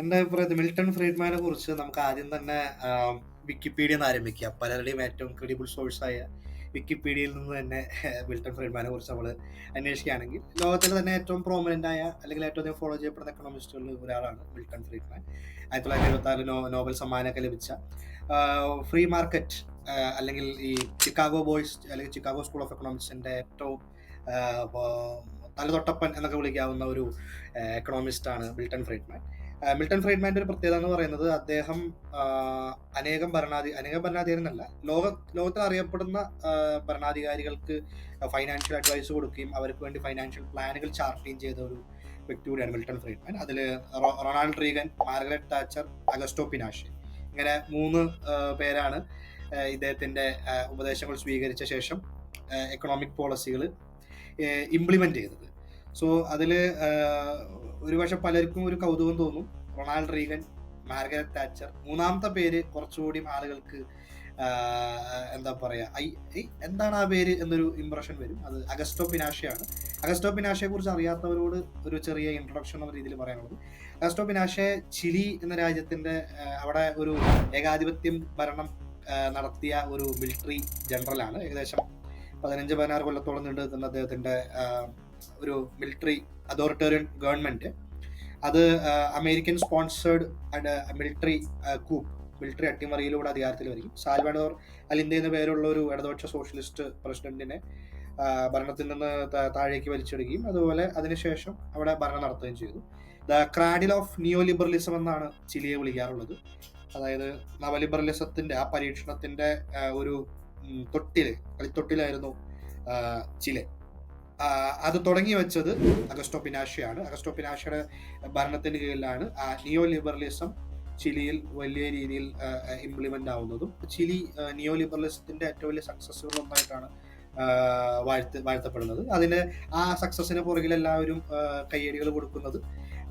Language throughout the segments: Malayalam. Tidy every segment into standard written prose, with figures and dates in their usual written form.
എൻ്റെ അഭിപ്രായത്തിൽ മിൽട്ടൺ ഫ്രീഡ്മാനെ കുറിച്ച് നമുക്ക് ആദ്യം തന്നെ വിക്കിപീഡിയ എന്ന് ആരംഭിക്കാം. പലരുടെയും ഏറ്റവും ക്രെഡിബിൾ സോഴ്സായ വിക്കിപീഡിയയിൽ നിന്ന് തന്നെ മിൽട്ടൺ ഫ്രീഡ്മാനെ കുറിച്ച് നമ്മൾ അന്വേഷിക്കുകയാണെങ്കിൽ ലോകത്തിലെ തന്നെ ഏറ്റവും പ്രോമിനൻ്റ് ആയ അല്ലെങ്കിൽ ഏറ്റവും അധികം ഫോളോ ചെയ്യപ്പെടുന്ന എക്കണോമിസ്റ്റുകളിൽ ഒരാളാണ് മിൽട്ടൺ ഫ്രീഡ്മാൻ. 1976 നോബൽ സമ്മാനമൊക്കെ ലഭിച്ച ഫ്രീ മാർക്കറ്റ് അല്ലെങ്കിൽ ഈ ചിക്കാഗോ ബോയ്സ് അല്ലെങ്കിൽ ചിക്കാഗോ സ്കൂൾ ഓഫ് എക്കണോമിക്സിൻ്റെ ഏറ്റവും തലതൊട്ടപ്പൻ എന്നൊക്കെ വിളിക്കാവുന്ന ഒരു എക്കണോമിസ്റ്റാണ് മിൽട്ടൺ ഫ്രീഡ്മാൻ. മിൽട്ടൺ ഫ്രീഡ്മാൻ്റെ ഒരു പ്രത്യേകത എന്ന് പറയുന്നത് അദ്ദേഹം അനേകം ഭരണാധികാരി എന്നല്ല, ലോകത്തിൽ അറിയപ്പെടുന്ന ഭരണാധികാരികൾക്ക് ഫൈനാൻഷ്യൽ അഡ്വൈസ് കൊടുക്കുകയും അവർക്ക് വേണ്ടി ഫൈനാൻഷ്യൽ പ്ലാനുകൾ ചാർട്ട് ചെയ്ത ഒരു വ്യക്തി കൂടിയാണ് മിൽട്ടൺ ഫ്രീഡ്മാൻ. അതിൽ Ronald Reagan, Margaret Thatcher, Augusto Pinochet ഇങ്ങനെ 3 പേരാണ് ഇദ്ദേഹത്തിൻ്റെ ഉപദേശങ്ങൾ സ്വീകരിച്ച ശേഷം എക്കണോമിക് പോളിസികൾ ഇംപ്ലിമെൻ്റ് ചെയ്തത്. സോ അതിൽ ഒരുപക്ഷെ പലർക്കും ഒരു കൗതുകം തോന്നും. റൊണാൾഡ് റീഗൻ, മാർഗരറ്റ് താച്ചർ, മൂന്നാമത്തെ പേര് കുറച്ചുകൂടി ആളുകൾക്ക് എന്താ പറയുക, എന്താണ് ആ പേര് എന്നൊരു ഇംപ്രഷൻ വരും. അത് അഗസ്റ്റോ പിനാഷെയാണ്. അഗസ്റ്റോ പിനാഷയെ കുറിച്ച് അറിയാത്തവരോട് ഒരു ചെറിയ ഇൻട്രൊഡക്ഷൻ എന്ന രീതിയിൽ പറയാനുള്ളത്, അഗസ്റ്റോ പിനാഷെ ചിലി എന്ന രാജ്യത്തിൻ്റെ അവിടെ ഒരു ഏകാധിപത്യം ഭരണം നടത്തിയ ഒരു മിലിറ്ററി ജനറലാണ്. ഏകദേശം 15-16 കൊല്ലത്തോളം നീണ്ടു നിൽക്കുന്ന അദ്ദേഹത്തിൻ്റെ ഒരു മിലിറ്ററി അതോറിറ്റേറിയൻ ഗവൺമെൻറ്, അത് അമേരിക്കൻ സ്പോൺസേഡ് മിലിറ്ററി അട്ടിമറിയിലൂടെ അധികാരത്തിൽ വരികയും സാൽവഡോർ അലിൻഡെ എന്ന പേരുള്ള ഒരു ഇടതുപക്ഷ സോഷ്യലിസ്റ്റ് പ്രസിഡന്റിനെ ഭരണത്തിൽ നിന്ന് താഴേക്ക് വലിച്ചിടുകയും അതുപോലെ അതിനുശേഷം അവിടെ ഭരണം നടത്തുകയും ചെയ്തു. The cradle of neo liberalism എന്നാണ് ചിലിയെ വിളിക്കാറുള്ളത്. അതായത് നവലിബറലിസത്തിന്റെ ആ പരീക്ഷണത്തിന്റെ ഒരു കളിത്തൊട്ടിലായിരുന്നു ചിലെ. അത് തുടങ്ങി വെച്ചത് അഗസ്റ്റോ പിനാഷെയാണ്. അഗസ്റ്റോ പിനാഷയുടെ ഭരണത്തിന് കീഴിലാണ് നിയോ ലിബറലിസം ചിലിയിൽ വലിയ രീതിയിൽ ഇംപ്ലിമെന്റ് ആവുന്നതും ചിലി നിയോ ലിബറലിസത്തിന്റെ ഏറ്റവും വലിയ സക്സസ്സുകൾ ഒന്നായിട്ടാണ് വാഴ്ത്തപ്പെടുന്നത്. അതിന് ആ സക്സസിന് പുറകിൽ എല്ലാവരും കയ്യടികൾ കൊടുക്കുന്നത്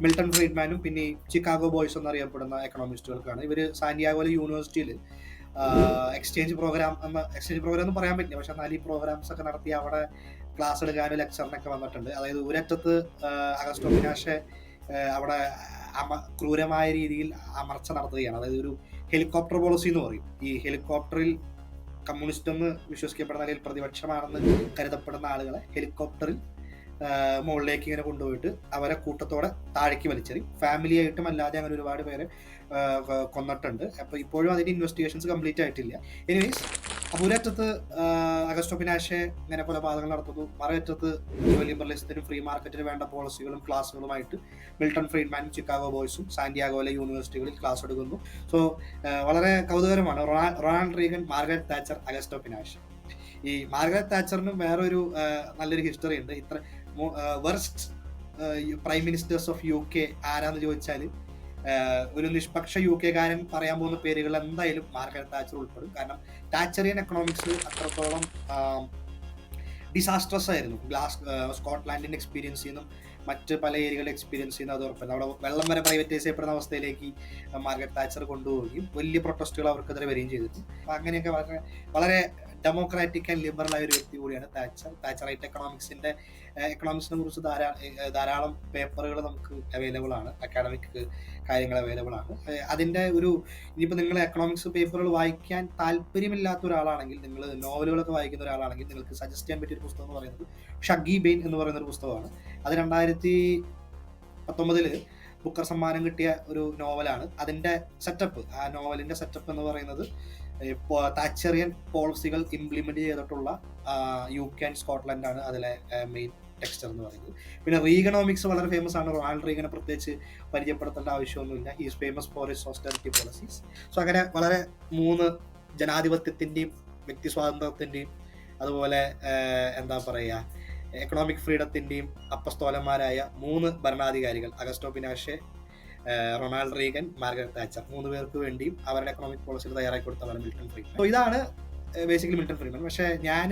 മിൽട്ടൺ ഫ്രീഡ്മാനും പിന്നെ ചിക്കാഗോ ബോയ്സ് എന്നറിയപ്പെടുന്ന എക്കണോമിസ്റ്റുകൾക്കാണ്. ഇവര് സാന്റിയാഗോയിലെ യൂണിവേഴ്സിറ്റിയിൽ എക്സ്ചേഞ്ച് പ്രോഗ്രാം എന്ന് പറയാൻ പറ്റില്ല, പക്ഷെ എന്നാൽ ഈ പ്രോഗ്രാംസ് ഒക്കെ നടത്തി അവിടെ ക്ലാസ് എടുക്കാനും ലെക്ചറിനൊക്കെ വന്നിട്ടുണ്ട്. അതായത് ഒരറ്റത്ത് അഗസ്റ്റോ പിനാഷെ അവിടെ ക്രൂരമായ രീതിയിൽ അമർച്ച നടത്തുകയാണ്. അതായത് ഒരു ഹെലികോപ്റ്റർ പോളിസി എന്ന് പറയും. ഈ ഹെലികോപ്റ്ററിൽ കമ്മ്യൂണിസ്റ്റ് എന്ന് വിശ്വസിക്കപ്പെടുന്ന അല്ലെങ്കിൽ പ്രതിപക്ഷമാണെന്ന് കരുതപ്പെടുന്ന ആളുകളെ ഹെലികോപ്റ്ററിൽ മുകളിലേക്ക് ഇങ്ങനെ കൊണ്ടുപോയിട്ട് അവരെ കൂട്ടത്തോടെ താഴേക്ക് വലിച്ചെറിയും. ഫാമിലി ആയിട്ടും അല്ലാതെ അങ്ങനെ ഒരുപാട് പേരെ കൊന്നിട്ടുണ്ട്. അപ്പോൾ ഇപ്പോഴും അതിന്റെ ഇൻവെസ്റ്റിഗേഷൻസ് കംപ്ലീറ്റ് ആയിട്ടില്ല. എനിവേസ്, അപ്പോൾ ഒരറ്റത്ത് അഗസ്റ്റോ പിനാഷെ ഇങ്ങനെ കൊലപാതകങ്ങൾ നടത്തുന്നു, മറയറ്റത്ത് ലിബറലിസത്തിനും ഫ്രീ മാർക്കറ്റിന് വേണ്ട പോളിസികളും ക്ലാസ്സുകളുമായിട്ട് മിൽട്ടൺ ഫ്രീഡ്മാനും ചിക്കാഗോ ബോയ്സും സാന്റിയാഗോയിലെ യൂണിവേഴ്സിറ്റികളിൽ ക്ലാസ് എടുക്കുന്നു. സോ വളരെ കൗതുകരമാണ്. Ronald Reagan, Margaret Thatcher, Augusto Pinochet. ഈ മാർഗരറ്റ് താച്ചറിനും വേറൊരു നല്ലൊരു ഹിസ്റ്ററി ഉണ്ട്. ഇത്ര worst prime ministers of UK ആരാന്ന് ചോദിച്ചാൽ ഒരു നിഷ്പക്ഷ UK കാരൻ പറയാൻ പോകുന്ന പേരുകൾ എന്തായാലും മാർഗരറ്റ് താച്ചർ ഉൾപ്പെടും. കാരണം ടാച്ചറിയൻ എക്കണോമിക്സ് അത്രത്തോളം ഡിസാസ്ട്രസ് ആയിരുന്നു. സ്കോട്ട്ലാൻഡിന്റെ എക്സ്പീരിയൻസ് ചെയ്യുന്നു, മറ്റ് പല ഏരിയകളുടെ എക്സ്പീരിയൻസ് ചെയ്യുന്ന അത് ഉറപ്പല്ല. അവിടെ വെള്ളം വരെ പ്രൈവറ്റൈസ് ചെയ്യപ്പെടുന്ന അവസ്ഥയിലേക്ക് മാർഗരറ്റ് താച്ചർ കൊണ്ടുപോവുകയും വലിയ പ്രൊട്ടസ്റ്റുകൾ അവർക്കെതിരെ വരികയും ചെയ്തിരുന്നു. അപ്പം അങ്ങനെയൊക്കെ വളരെ ഡെമോക്രാറ്റിക് ആൻഡ് ലിബറൽ ആയ ഒരു വ്യക്തി കൂടിയാണ് താച്ചർ. താച്ചറൈറ്റ് എക്കണോമിക്സിനെ കുറിച്ച് ധാരാളം പേപ്പറുകൾ നമുക്ക് അവൈലബിൾ ആണ്, അക്കാഡമിക് കാര്യങ്ങൾ അവൈലബിൾ ആണ്. അതിൻ്റെ ഇനിയിപ്പോൾ നിങ്ങൾ എക്കണോമിക്സ് പേപ്പറുകൾ വായിക്കാൻ താല്പര്യമില്ലാത്ത ഒരാളാണെങ്കിൽ, നിങ്ങൾ നോവലുകളൊക്കെ വായിക്കുന്ന ഒരാളാണെങ്കിൽ നിങ്ങൾക്ക് സജസ്റ്റ് ചെയ്യാൻ പറ്റിയ ഒരു പുസ്തകം എന്ന് പറയുന്നത് ഷഗ്ഗി ബെയിൻ എന്ന് പറയുന്ന ഒരു പുസ്തകമാണ്. അത് 2019 ബുക്കർ സമ്മാനം കിട്ടിയ ഒരു നോവലാണ്. അതിൻ്റെ സെറ്റപ്പ്, ആ നോവലിൻ്റെ സെറ്റപ്പ് എന്ന് പറയുന്നത് താച്ചറിയൻ പോളിസികൾ ഇംപ്ലിമെന്റ് ചെയ്തിട്ടുള്ള UK ആൻഡ് സ്കോട്ട്ലൻഡ് ആണ് അതിലെ മെയിൻ ടെക്സ്റ്റർ എന്ന് പറയുന്നത്. പിന്നെ റീഗണോമിക്സ് വളരെ ഫേമസ് ആണ്. റൊണാൾഡ് റീഗനെ പ്രത്യേകിച്ച് പരിചയപ്പെടുത്തേണ്ട ആവശ്യമൊന്നുമില്ല. Is famous for his austerity policies. So അങ്ങനെ വളരെ 3 ജനാധിപത്യത്തിൻ്റെയും വ്യക്തി സ്വാതന്ത്ര്യത്തിൻ്റെയും അതുപോലെ എന്താ പറയുക എക്കണോമിക് ഫ്രീഡത്തിൻ്റെയും അപ്പസ്തോലന്മാരായ 3 ഭരണാധികാരികൾ, Augusto Pinochet, Ronald Reagan, Margaret Thatcher, 3 പേർക്ക് വേണ്ടിയും അവരുടെ എക്കണോമിക് പോളിസികൾ തയ്യാറാക്കി കൊടുത്തതാണ് മിൽട്ടൺ ഫ്രീഡ്മാൻ. സോ ഇതാണ് ബേസിക്കലി മിൽട്ടൺ ഫ്രീഡ്മാൻ. പക്ഷേ ഞാൻ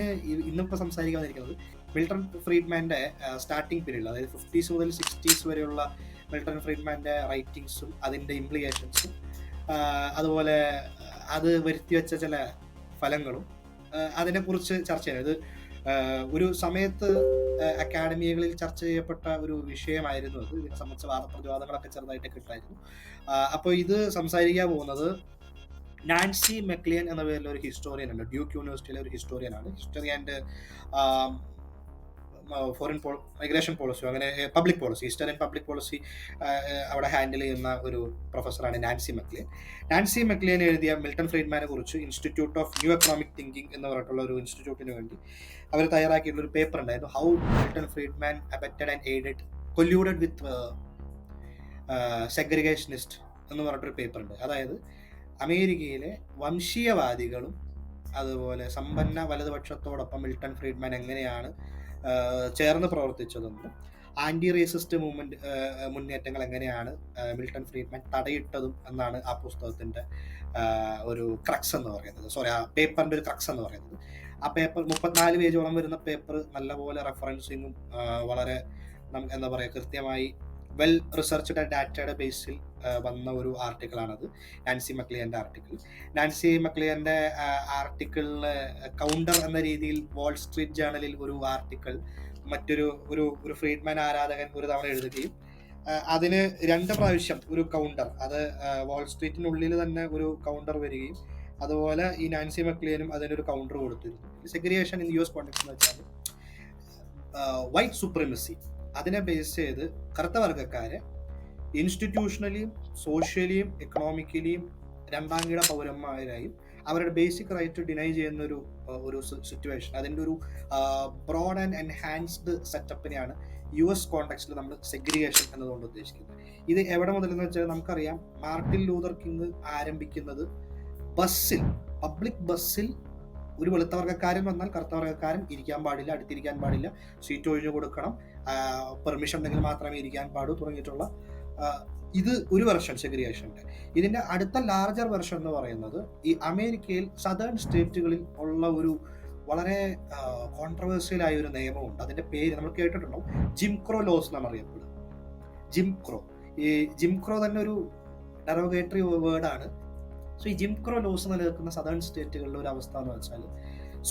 ഇന്നിപ്പോൾ സംസാരിക്കാൻ വന്നിരിക്കുന്നത് മിൽട്ടൺ ഫ്രീഡ്മാൻ്റെ സ്റ്റാർട്ടിംഗ് പീരീഡിൽ, അതായത് 50s മുതൽ 60s വരെയുള്ള മിൽട്ടൺ ഫ്രീഡ്മാൻ്റെ റൈറ്റിങ്സും അതിൻ്റെ ഇംപ്ലിക്കേഷൻസും അതുപോലെ അത് വരുത്തിവെച്ച ചില ഫലങ്ങളും അതിനെക്കുറിച്ച് ചർച്ച ചെയ്യുന്നത്. ഒരു സമയത്ത് അക്കാഡമികളിൽ ചർച്ച ചെയ്യപ്പെട്ട ഒരു വിഷയമായിരുന്നു അത്. ഇതിനെ സംബന്ധിച്ച വാദപ്രതിവാദങ്ങളൊക്കെ ചെറുതായിട്ടൊക്കെ ഉണ്ടായിരുന്നു. അപ്പോൾ ഇത് സംസാരിക്കാൻ പോകുന്നത് നാൻസി മെക്ലിയൻ എന്ന പേരിൽ ഒരു ഹിസ്റ്റോറിയൻ ഉണ്ട്. ഡ്യൂക്ക് യൂണിവേഴ്സിറ്റിയിലെ ഒരു ഹിസ്റ്റോറിയനാണ്. History and foreign migration policy, അങ്ങനെ public policy, history and public policy അവിടെ ഹാൻഡിൽ ചെയ്യുന്ന ഒരു പ്രൊഫസറാണ് നാൻസി മെക്ലിയൻ. നാൻസി മെക്ലിയൻ എഴുതിയ മിൽട്ടൺ ഫ്രീഡ്മാനെ കുറിച്ച് institute of New Economic thinking എന്ന് പറഞ്ഞിട്ടുള്ള ഒരു ഇൻസ്റ്റിറ്റ്യൂട്ടിന് വേണ്ടി അവർ തയ്യാറാക്കിയിട്ടുള്ള ഒരു പേപ്പർ ഉണ്ടായിരുന്നു. How Milton Friedman abetted and aided colluded with segregationist എന്ന് പറഞ്ഞിട്ടൊരു പേപ്പർ ഉണ്ട്. അതായത് അമേരിക്കയിലെ വംശീയവാദികളും അതുപോലെ സമ്പന്ന വലതുപക്ഷത്തോടൊപ്പം മിൽട്ടൺ ഫ്രീഡ്മാൻ എങ്ങനെയാണ് ചേർന്ന് പ്രവർത്തിച്ചതെന്നും ആന്റി റേസിസ്റ്റ് മുന്നേറ്റങ്ങൾ എങ്ങനെയാണ് മിൽട്ടൺ ഫ്രീഡ്മാൻ തടയിട്ടതും എന്നാണ് ആ പുസ്തകത്തിന്റെ ഒരു ക്രക്സ് എന്ന് പറയുന്നത്. ആ പേപ്പറിന്റെ ഒരു ക്രക്സ് എന്ന് പറയുന്നത്. ആ പേപ്പർ 34 പേജോളം വരുന്ന പേപ്പർ നല്ലപോലെ റെഫറൻസിങ്ങും വളരെ എന്താ പറയുക കൃത്യമായി വെൽ റിസർച്ച്ഡ് ഡാറ്റയുടെ ബേസിൽ വന്ന ഒരു ആർട്ടിക്കിളാണത്, നാൻസി മെക്ലിയന്റെ ആർട്ടിക്കിൾ. നാൻസി മെക്ലിയന്റെ ആർട്ടിക്കിളിന് കൗണ്ടർ എന്ന രീതിയിൽ വാൾ സ്ട്രീറ്റ് ജേർണലിൽ ഒരു ആർട്ടിക്കിൾ മറ്റൊരു ഒരു ഫ്രീഡ്മാൻ ആരാധകൻ ഒരു തവണ എഴുതുകയും അതിന് 2 പ്രാവശ്യം ഒരു കൗണ്ടർ, അത് വാൾ സ്ട്രീറ്റിനുള്ളിൽ തന്നെ ഒരു കൗണ്ടർ വരികയും അതുപോലെ ഈ നാൻസി മെക്ലിയനും അതിനൊരു കൗണ്ടർ കൊടുത്തിരുന്നു. സെഗ്രിഗേഷൻ ഇൻ US കോണ്ടെക്സ്റ്റ് എന്ന് വെച്ചാൽ വൈറ്റ് സുപ്രീമസി, അതിനെ ബേസ് ചെയ്ത് കറുത്ത വർഗ്ഗക്കാരെ ഇൻസ്റ്റിറ്റ്യൂഷണലിയും സോഷ്യലിയും എക്കണോമിക്കലിയും രണ്ടാംകിട പൗരന്മാരായും അവരുടെ ബേസിക് റൈറ്റ് ഡിനൈ ചെയ്യുന്ന ഒരു സിറ്റുവേഷൻ, അതിൻ്റെ ഒരു ബ്രോഡ് ആൻഡ് എൻഹാൻസ്ഡ് സെറ്റപ്പിനെയാണ് US കോണ്ടെക്സ്റ്റിൽ നമ്മൾ സെഗ്രിഗേഷൻ എന്നതുകൊണ്ട് ഉദ്ദേശിക്കുന്നത്. ഇത് എവിടെ മുതലെന്ന് വെച്ചാൽ നമുക്കറിയാം, മാർട്ടിൻ ലൂതർ കിങ് ആരംഭിക്കുന്നത് ബസ്സിൽ, പബ്ലിക് ബസ്സിൽ ഒരു വെളുത്ത വർഗ്ഗക്കാരൻ വന്നാൽ കറുത്ത വർഗ്ഗക്കാരൻ ഇരിക്കാൻ പാടില്ല, അടുത്തിരിക്കാൻ പാടില്ല, സീറ്റ് ഒഴിഞ്ഞു കൊടുക്കണം, പെർമിഷൻ ഉണ്ടെങ്കിൽ മാത്രമേ ഇരിക്കാൻ പാടൂ തുടങ്ങിയിട്ടുള്ള ഇത് ഒരു വെർഷൻ സെഗ്രിഗേഷൻ്റെ. ഇതിന്റെ അടുത്ത ലാർജർ വെർഷൻ എന്ന് പറയുന്നത് ഈ അമേരിക്കയിൽ സദേൺ സ്റ്റേറ്റുകളിൽ ഉള്ള ഒരു വളരെ കോൺട്രവേഴ്സ്യൽ ആയ ഒരു നിയമമുണ്ട്. അതിന്റെ പേര് നമ്മൾ കേട്ടിട്ടുണ്ടാവും, ജിംക്രോ ലോസ് എന്നാണ് അറിയപ്പെടുന്നത്. ജിംക്രോ തന്നെ ഒരു ഡെറോഗേറ്ററി വേർഡാണ്. സോ ഈ ജിംക്രോ ലോസ് നിലനിൽക്കുന്ന സദേൺ സ്റ്റേറ്റുകളിലെ ഒരു അവസ്ഥ എന്ന് വെച്ചാൽ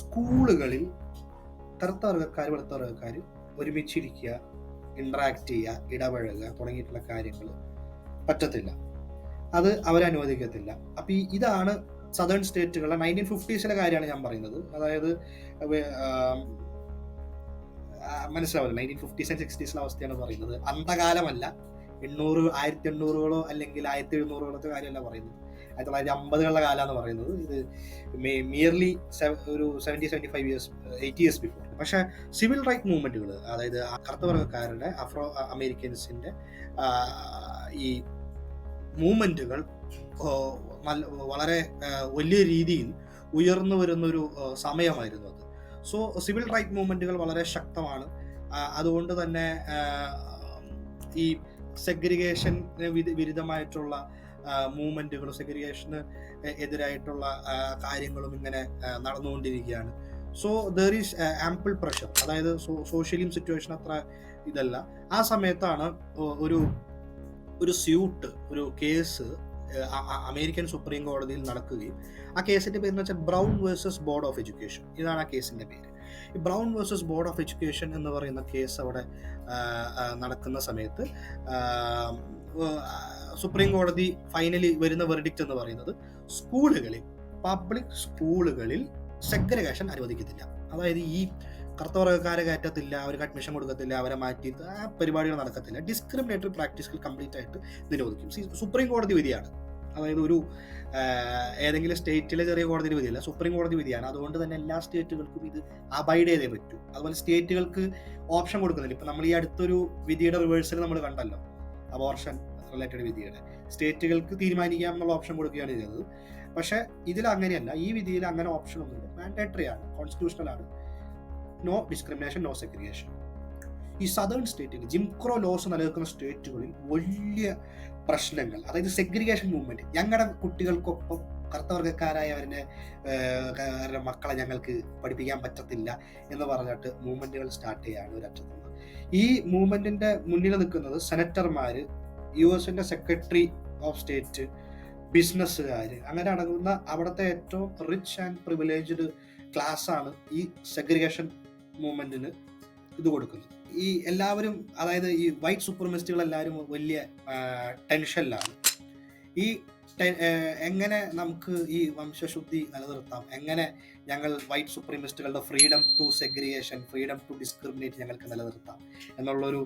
സ്കൂളുകളിൽ കറുത്ത വർഗ്ഗക്കാർ വെളുത്ത വർഗ്ഗക്കാർ ഒരുമിച്ചിരിക്കുക, ഇന്ററാക്ട് ചെയ്യുക, ഇടപഴകുക തുടങ്ങിയിട്ടുള്ള കാര്യങ്ങൾ പറ്റത്തില്ല, അത് അവരനുവദിക്കത്തില്ല. അപ്പം ഇതാണ് സദേൺ സ്റ്റേറ്റുകളുടെ 1950s കാര്യമാണ് ഞാൻ പറയുന്നത്. അതായത് മനസ്സിലാവില്ല, 1950s and 60s അവസ്ഥയാണ് പറയുന്നത്. അന്ധകാലമല്ല, 1800കളോ അല്ലെങ്കിൽ 1700കളത്തെ കാര്യമല്ല പറയുന്നത്, 1950കളുടെ കാലമാണ് പറയുന്നത്. ഇത് മിയർലി ഒരു 70-75 years 80 years ബിഫോർ. പക്ഷെ സിവിൽ റൈറ്റ് മൂവ്മെന്റുകൾ, അതായത് കറുത്ത വർഗ്ഗക്കാരുടെ അഫ്രോ അമേരിക്കൻസിന്റെ ഈ മൂവ്മെന്റുകൾ വളരെ വലിയ രീതിയിൽ ഉയർന്നു വരുന്നൊരു സമയമായിരുന്നു അത്. സോ സിവിൽ റൈറ്റ് മൂവ്മെന്റുകൾ വളരെ ശക്തമാണ്. അതുകൊണ്ട് തന്നെ ഈ സെഗ്രിഗേഷന് വിരുദ്ധമായിട്ടുള്ള മൂവ്മെന്റുകളും സെഗ്രിഗേഷന് എതിരായിട്ടുള്ള കാര്യങ്ങളും ഇങ്ങനെ നടന്നുകൊണ്ടിരിക്കുകയാണ്. So there is ample pressure, അതായത് സോഷ്യലിയും സിറ്റുവേഷൻ അത്ര ഇതല്ല. ആ സമയത്താണ് ഒരു സ്യൂട്ട്, ഒരു കേസ് അമേരിക്കൻ സുപ്രീം കോടതിയിൽ നടക്കുകയും ആ കേസിന്റെ പേരെന്ന് വെച്ചാൽ brown versus board of education. ഇതാണ് ആ കേസിന്റെ പേര്. ഈ brown versus board of education എന്ന് പറയുന്ന കേസ് അവിടെ നടക്കുന്ന സമയത്ത് സുപ്രീം കോടതി ഫൈനലി വരുന്ന വെർഡിക്റ്റ് എന്ന് പറയുന്നത് സ്കൂളുകളിൽ, പബ്ലിക് സ്കൂളുകളിൽ സെഗ്രിഗേഷൻ അനുവദിക്കത്തില്ല. അതായത് ഈ കറുത്ത വർഗ്ഗക്കാരെ കയറ്റത്തില്ല, അവർക്ക് അഡ്മിഷൻ കൊടുക്കത്തില്ല, അവരെ മാറ്റി ആ പരിപാടികൾ നടക്കത്തില്ല. ഡിസ്ക്രിമിനേറ്ററി പ്രാക്ടീസുകൾ കംപ്ലീറ്റ് ആയിട്ട് നിരോധിക്കും. സുപ്രീം കോടതി വിധിയാണ്, അതായത് ഒരു ഏതെങ്കിലും സ്റ്റേറ്റിലെ ചെറിയ കോടതി വിധിയല്ല, സുപ്രീം കോടതി വിധിയാണ്. അതുകൊണ്ട് തന്നെ എല്ലാ സ്റ്റേറ്റുകൾക്കും ഇത് അബൈഡ് ചെയ്തേ പറ്റൂ. അതുപോലെ സ്റ്റേറ്റുകൾക്ക് ഓപ്ഷൻ കൊടുക്കുന്നില്ല. ഇപ്പം നമ്മൾ ഈ അടുത്തൊരു വിധിയുടെ റിവേഴ്സൽ നമ്മൾ കണ്ടല്ലോ, അബോർഷൻ റിലേറ്റഡ് വിധിയുടെ, സ്റ്റേറ്റുകൾക്ക് തീരുമാനിക്കാം എന്നുള്ള ഓപ്ഷൻ കൊടുക്കുകയാണ് ചെയ്തത്. പക്ഷെ ഇതിൽ അങ്ങനെയല്ല, ഈ വിധിയിൽ അങ്ങനെ ഓപ്ഷൻ ഒന്നുമില്ല, മാൻഡേറ്ററി ആണ്, കോൺസ്റ്റിറ്റ്യൂഷണൽ ആണ്. No discrimination, no segregation. ഈ സദേൺ സ്റ്റേറ്റിൽ ജിംക്രോ ലോസ് നിലനിൽക്കുന്ന സ്റ്റേറ്റുകളിൽ വലിയ പ്രശ്നങ്ങൾ, അതായത് സെഗ്രിഗേഷൻ മൂവ്മെന്റ്, ഞങ്ങളുടെ കുട്ടികൾക്കൊപ്പം കറുത്ത വർഗ്ഗക്കാരായ അവരുടെ മക്കളെ ഞങ്ങൾക്ക് പഠിപ്പിക്കാൻ പറ്റത്തില്ല എന്ന് പറഞ്ഞിട്ട് മൂവ്മെന്റുകൾ സ്റ്റാർട്ട് ചെയ്യാണ് ഒരറ്റത്തുനിന്ന്. ഈ മൂവ്മെന്റിന്റെ മുന്നിൽ നിൽക്കുന്നത് സെനറ്റർമാര്, US സെക്രട്ടറി ഓഫ് സ്റ്റേറ്റ്, ബിസിനസ്സുകാർ, അങ്ങനെ അടങ്ങുന്ന അവിടുത്തെ ഏറ്റവും റിച്ച് ആൻഡ് പ്രിവിലേജ്ഡ് ക്ലാസ് ആണ് ഈ സെഗ്രിഗേഷൻ മൂവ്മെന്റിന് ഇത് കൊടുക്കുന്നത്. ഈ എല്ലാവരും, അതായത് ഈ വൈറ്റ് സൂപ്പർമിസ്റ്റുകൾ എല്ലാവരും വലിയ ടെൻഷനിലാണ്. ഈ എങ്ങനെ നമുക്ക് ഈ വംശശുദ്ധി നിലനിർത്താം, എങ്ങനെ ഞങ്ങൾ വൈറ്റ് സുപ്രീമിസ്റ്റുകളുടെ freedom to segregation, freedom to discriminate ഞങ്ങൾക്ക് നിലനിർത്താം എന്നുള്ളൊരു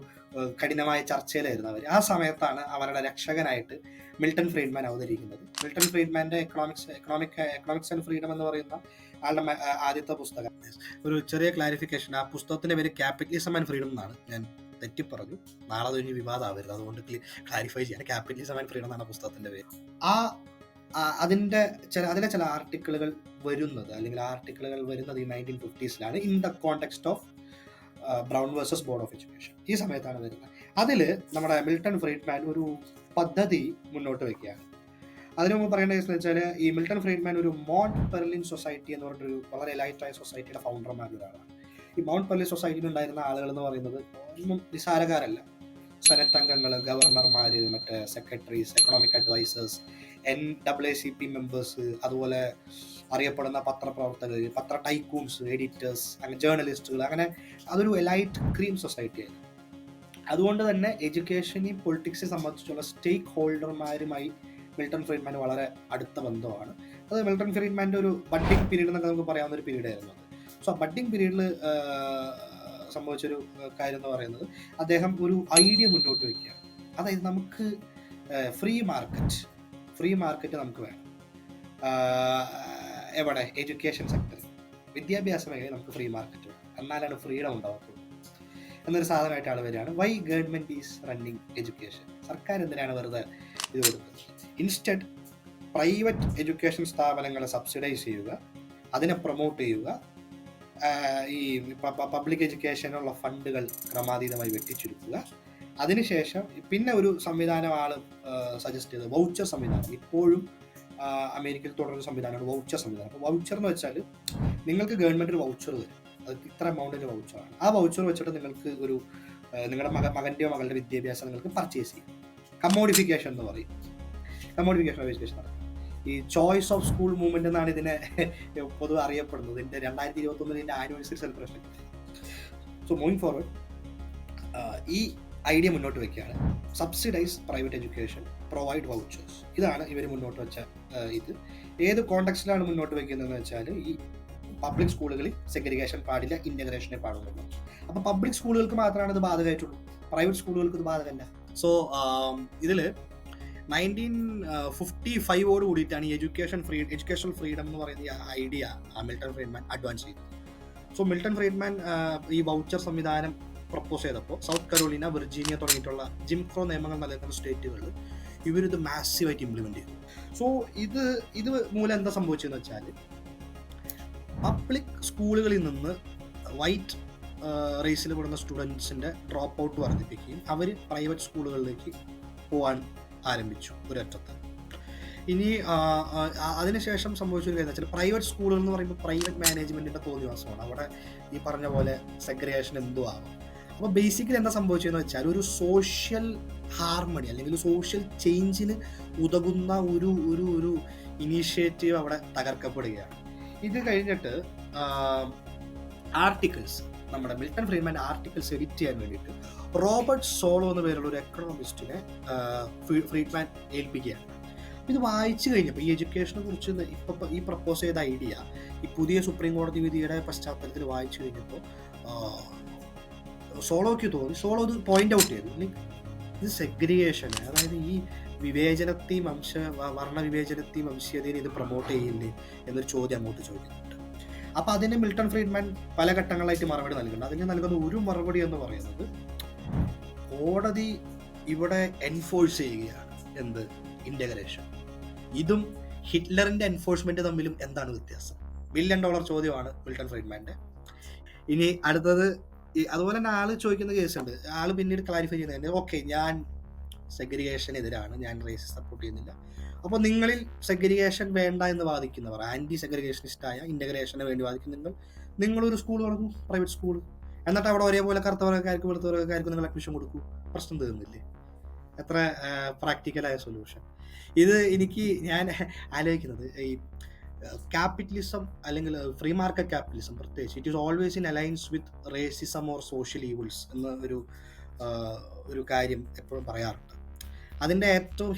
കഠിനമായ ചർച്ചയിലായിരുന്നു അവർ. ആ സമയത്താണ് അവരുടെ രക്ഷകനായിട്ട് മിൽട്ടൺ ഫ്രീഡ്മാൻ അവതരിക്കുന്നത്. മിൽട്ടൺ ഫ്രീഡ്മാൻ്റെ എക്കണോമിക്സ് ആൻഡ് ഫ്രീഡം എന്ന് പറയുന്ന ആളുടെ ആദ്യത്തെ പുസ്തകം. ഒരു ചെറിയ ക്ലാരിഫിക്കേഷൻ, ആ പുസ്തകത്തിന്റെ പേര് ക്യാപിറ്റലിസം ആൻഡ് ഫ്രീഡം എന്നാണ്. ഞാൻ തെറ്റിപ്പറഞ്ഞു, നാളെ അത് കഴിഞ്ഞ് വിവാദമാവരുത്, അതുകൊണ്ട് ക്ലാരിഫൈ ചെയ്യാൻ. ക്യാപിറ്റലിസം ആൻഡ് ഫ്രീഡം എന്നാണ് പുസ്തകത്തിന്റെ പേര്. അതിലെ ചില ആർട്ടിക്കിളുകൾ വരുന്നത്, അല്ലെങ്കിൽ ആർട്ടിക്കിളുകൾ വരുന്നത് ഈ 1950s in the context of brown versus board of education. ഈ സമയത്താണ് വരുന്നത്. അതിൽ നമ്മുടെ മിൽട്ടൺ ഫ്രീഡ്മാൻ ഒരു പദ്ധതി മുന്നോട്ട് വയ്ക്കുകയാണ്. അതിനു മുമ്പ് പറയേണ്ട കേസ് എന്ന് വെച്ചാൽ, ഈ മിൽട്ടൺ ഫ്രീഡ്മാൻ ഒരു മൗണ്ട് പെർലിൻ സൊസൈറ്റി എന്ന് പറഞ്ഞൊരു വളരെ എലൈറ്റായ സൊസൈറ്റിയുടെ ഫൗണ്ടർമാരിലൊരാളാണ്. ഈ മൗണ്ട് പെർലിൻ സൊസൈറ്റിയിൽ ഉണ്ടായിരുന്ന ആളുകൾ എന്ന് പറയുന്നത് ഒന്നും നിസാരക്കാരല്ല. സെനറ്റ് അംഗങ്ങൾ, ഗവർണർമാർ, മറ്റേ secretaries, economic advisers, NAACP members, അതുപോലെ അറിയപ്പെടുന്ന പത്രപ്രവർത്തകർ, പത്ര ടൈക്കൂൺസ്, എഡിറ്റേഴ്സ്, അങ്ങനെ ജേർണലിസ്റ്റുകൾ, അങ്ങനെ അതൊരു എലൈറ്റ് ക്രീം സൊസൈറ്റി ആയിരുന്നു. അതുകൊണ്ട് തന്നെ എഡ്യൂക്കേഷനെയും പൊളിറ്റിക്സിനെ സംബന്ധിച്ചുള്ള സ്റ്റേക്ക് ഹോൾഡർമാരുമായി മിൽട്ടൺ ഫ്രീഡ്മാൻ വളരെ അടുത്ത ബന്ധമാണ്. അത് മിൽട്ടൺ ഫ്രീഡ്മാൻ്റെ ഒരു ബഡ്ഡിങ് പീരീഡ് എന്നൊക്കെ നമുക്ക് പറയാവുന്ന ഒരു പീരീഡ് ആയിരുന്നു അത്. സോ ആ ബഡ്ഡിങ് പീരീഡിൽ സംഭവിച്ചൊരു കാര്യം എന്ന് പറയുന്നത്, അദ്ദേഹം ഒരു ഐഡിയ മുന്നോട്ട് വയ്ക്കുകയാണ്. അതായത് നമുക്ക് ഫ്രീ മാർക്കറ്റ് നമുക്ക് വേണം. എവിടെ? എഡ്യൂക്കേഷൻ സെക്ടറിൽ, വിദ്യാഭ്യാസ മേഖലയിൽ നമുക്ക് ഫ്രീ മാർക്കറ്റ് വേണം, എന്നാലാണ് ഫ്രീഡം ഉണ്ടാകത്തുള്ളൂ എന്നൊരു സാധനമായിട്ട് ആൾ വരികയാണ്. Why government is running education? സർക്കാർ എന്തിനാണ് വെറുതെ ഇത് കൊടുക്കുന്നത്? ഇൻസ്റ്റഡ് പ്രൈവറ്റ് എഡ്യൂക്കേഷൻ സ്ഥാപനങ്ങളെ സബ്സിഡൈസ് ചെയ്യുക, അതിനെ പ്രൊമോട്ട് ചെയ്യുക, ഈ പബ്ലിക് എഡ്യൂക്കേഷനുള്ള ഫണ്ടുകൾ ക്രമാതീതമായി വെട്ടിച്ചുരുക്കുക. അതിനുശേഷം പിന്നെ ഒരു സംവിധാനം ആൾ സജസ്റ്റ് ചെയ്തത് വൗച്ചർ സംവിധാനം. ഇപ്പോഴും അമേരിക്കയിൽ തുടരുന്ന സംവിധാനമാണ് വൗച്ചർ സംവിധാനം. അപ്പോൾ വൗച്ചർ എന്ന് വെച്ചാൽ, നിങ്ങൾക്ക് ഗവൺമെൻറ് ഒരു വൗച്ചർ തരും, അത് ഇത്ര എമൗണ്ടിൻ്റെ വൗച്ചറാണ്. ആ വൗച്ചർ വെച്ചിട്ട് നിങ്ങൾക്ക് ഒരു നിങ്ങളുടെ മകൻ്റെയോ മകളുടെ വിദ്യാഭ്യാസം നിങ്ങൾക്ക് പർച്ചേസ് ചെയ്യാം. കമ്മോഡിഫിക്കേഷൻ എന്ന് പറയും. കമ്മോഡിഫിക്കേഷൻ ഓഫ് എഡ്യൂക്കേഷൻ നടക്കും. ഈ ചോയ്സ് ഓഫ് സ്കൂൾ മൂവ്മെന്റ് എന്നാണ് ഇതിനെ പൊതുവെ അറിയപ്പെടുന്നത്. ഇതിൻ്റെ 2021 anniversary celebration. So moving forward, ഈ ഐഡിയ മുന്നോട്ട് വയ്ക്കുകയാണ്. Subsidise private education, provide vouchers. ഇതാണ് ഇവർ മുന്നോട്ട് വെച്ച ഇത്. ഏത് കോണ്ടെക്സ്റ്റിലാണ് മുന്നോട്ട് വയ്ക്കുന്നതെന്ന് വെച്ചാൽ, ഈ പബ്ലിക് സ്കൂളുകളിൽ സെഗ്രിഗേഷൻ പാടില്ല, ഇന്റഗ്രേഷനെ പാടുള്ളൂ. അപ്പോൾ പബ്ലിക് സ്കൂളുകൾക്ക് മാത്രമാണ് ഇത് ബാധകമായിട്ടുള്ളൂ, പ്രൈവറ്റ് സ്കൂളുകൾക്ക് ഇത് ബാധകമല്ല. ഇതിൽ 1955 കൂടിയിട്ടാണ് ഈ എഡ്യൂക്കേഷണൽ ഫ്രീഡം എന്ന് പറയുന്ന ഈ ഐഡിയ മിൽട്ടൺ ഫ്രീഡ്മാൻ അഡ്വാൻസ് ചെയ്തു. സോ മിൽട്ടൺ ഫ്രീഡ്മാൻ ഈ വൗച്ചർ സംവിധാനം പ്രപ്പോസ് ചെയ്തപ്പോൾ സൗത്ത് കരോളിന, വിർജീനിയ തുടങ്ങിയിട്ടുള്ള ജിം ക്രോ നിയമങ്ങൾ നിലനിൽക്കുന്ന സ്റ്റേറ്റുകളിൽ ഇവരിത് മാസീവായിട്ട് ഇംപ്ലിമെന്റ് ചെയ്തു. സോ ഇത് മൂലം എന്താ സംഭവിച്ചതെന്ന് വെച്ചാൽ, പബ്ലിക് സ്കൂളുകളിൽ നിന്ന് വൈറ്റ് റേസിൽ പെടുന്ന സ്റ്റുഡൻസിൻ്റെ ഡ്രോപ്പ് ഔട്ട് വർദ്ധിപ്പിക്കുകയും അവർ പ്രൈവറ്റ് സ്കൂളുകളിലേക്ക് പോകാൻ ആരംഭിച്ചു ഒരറ്റത്ത്. ഇനി അതിനുശേഷം സംഭവിച്ചൊരു കാര്യം വെച്ചാൽ, പ്രൈവറ്റ് സ്കൂളുകൾ എന്ന് പറയുമ്പോൾ പ്രൈവറ്റ് മാനേജ്മെൻറ്റിൻ്റെ തോന്നിവാസമാണ്. അവിടെ ഈ പറഞ്ഞ പോലെ സെഗ്രിഗേഷൻ എന്തോ ആവാം. അപ്പോൾ ബേസിക്കലി എന്താ സംഭവിച്ചതെന്ന് വെച്ചാൽ, ഒരു സോഷ്യൽ ഹാർമണി അല്ലെങ്കിൽ സോഷ്യൽ ചേഞ്ചിന് ഉതകുന്ന ഒരു ഇനീഷ്യേറ്റീവ് അവിടെ തകർക്കപ്പെടുകയാണ്. ഇത് കഴിഞ്ഞിട്ട് ആർട്ടിക്കിൾസ്, നമ്മുടെ മിൽട്ടൺ ഫ്രീഡ്മാൻ്റെ ആർട്ടിക്കിൾസ് എഡിറ്റ് ചെയ്യാൻ വേണ്ടിയിട്ട് റോബർട്ട് സോളോ എന്ന പേരുള്ള ഒരു എക്കണോമിസ്റ്റിനെ ഫ്രീഡ്മാൻ ഏൽപ്പിക്കുകയാണ്. ഇത് വായിച്ചു കഴിഞ്ഞപ്പോൾ, ഈ എഡ്യൂക്കേഷനെ കുറിച്ച് ഇപ്പോൾ ഈ പ്രപ്പോസ് ചെയ്ത ഐഡിയ ഈ പുതിയ സുപ്രീം കോടതി വിധിയുടെ പശ്ചാത്തലത്തിൽ വായിച്ചു കഴിഞ്ഞപ്പോൾ സോളോയ്ക്ക് തോന്നി. സോളോ ഇത് പോയിന്റ് ഔട്ട് ചെയ്തു, ഇത് സെഗ്രിഗേഷൻ, അതായത് ഈ വിവേചനത്തെയും വർണ്ണവിവേചനത്തെയും വംശീയതയും ഇത് പ്രൊമോട്ട് ചെയ്യില്ലേ എന്നൊരു ചോദ്യം അങ്ങോട്ട് ചോദിക്കുന്നുണ്ട്. അപ്പോൾ അതിന് മിൽട്ടൺ ഫ്രീഡ്മാൻ പല ഘട്ടങ്ങളായിട്ട് മറുപടി നൽകുന്നുണ്ട്. അതിന് നൽകുന്ന ഒരു മറുപടി എന്ന് പറയുന്നത്, കോടതി ഇവിടെ എൻഫോഴ്സ് ചെയ്യുകയാണ് എന്ത്? ഇന്റഗ്രേഷൻ. ഇതും ഹിറ്റ്ലറിന്റെ എൻഫോഴ്സ്മെന്റ് തമ്മിലും എന്താണ് വ്യത്യാസം? $1 ബില്യൺ ചോദ്യമാണ് മിൽട്ടൺ ഫ്രീഡ്മാന്റെ. ഇനി അടുത്തത്, അതുപോലെ തന്നെ ആള് ചോദിക്കുന്ന കേസുണ്ട്. ആള് പിന്നീട് ക്ലാരിഫൈ ചെയ്യുന്നത്, ഓക്കെ, ഞാൻ സെഗ്രിഗേഷനെതിരാണ്, ഞാൻ റേസ് സപ്പോർട്ട് ചെയ്യുന്നില്ല. അപ്പോൾ നിങ്ങളിൽ സെഗ്രിഗേഷൻ വേണ്ട എന്ന് വാദിക്കുന്നവർ, ആന്റി സെഗ്രിഗേഷനിസ്റ്റായ ഇന്റഗ്രേഷന് വേണ്ടി വാദിക്കുന്ന നിങ്ങളൊരു സ്കൂൾ തുടങ്ങും, പ്രൈവറ്റ് സ്കൂൾ, എന്നിട്ട് അവിടെ ഒരേപോലെ കറുത്തവർക്കാർക്കും വെളുത്തവർക്കാർക്കും നിങ്ങൾ അഡ്മിഷൻ കൊടുക്കൂ, പ്രശ്നം തീർന്നില്ലേ? എത്ര പ്രാക്ടിക്കലായ സൊല്യൂഷൻ ഇത്. ഞാൻ ആലോചിക്കുന്നത്, ഈ ക്യാപിറ്റലിസം അല്ലെങ്കിൽ ഫ്രീ മാർക്കറ്റ് ക്യാപിറ്റലിസം പ്രത്യേകിച്ച് it is always in alliance with racism or social evils എന്ന ഒരു കാര്യം എപ്പോഴും പറയാറുണ്ട്. അതിൻ്റെ